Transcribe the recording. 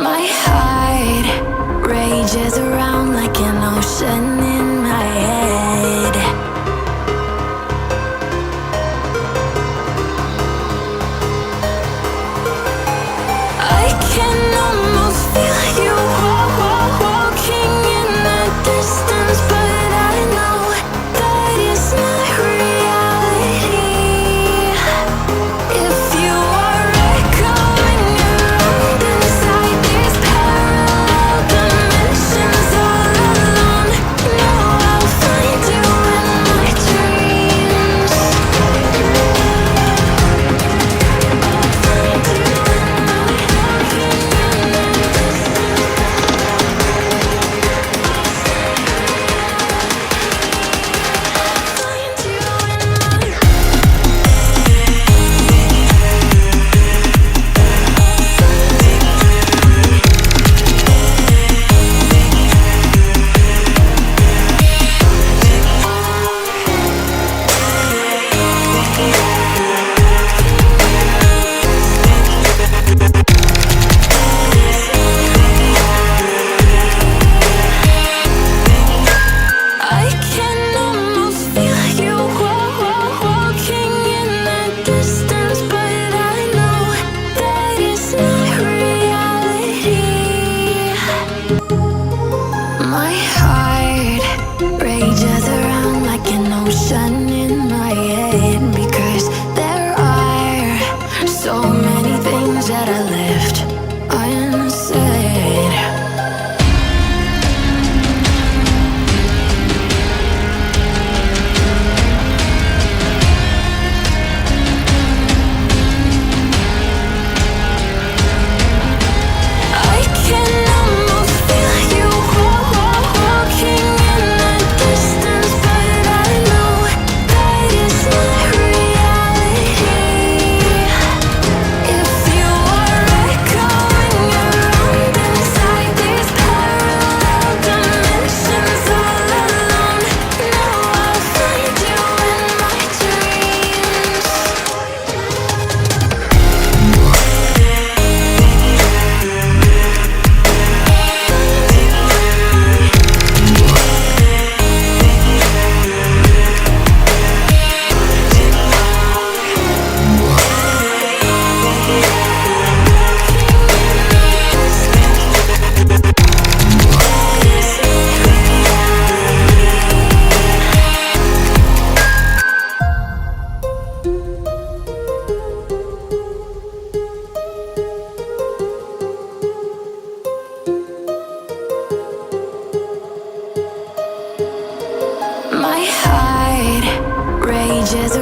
My heart rages around like an ocean in my head. I can almost feel you walking in the distance, but I know that it's not reality. If you are echoing around inside these parallel dimensions all alone, know I'll find you in my dreams. I can almost feel you walking in the distance, but I know that it's not reality. My heart rages around like an ocean in my head, because there are so many things that I left unsaid. I can almost feel you walking in the distance, but I know that it's not reality. If you are echoing around inside these parallel dimensions all alone, know I'll find you in my dreams. My heart rages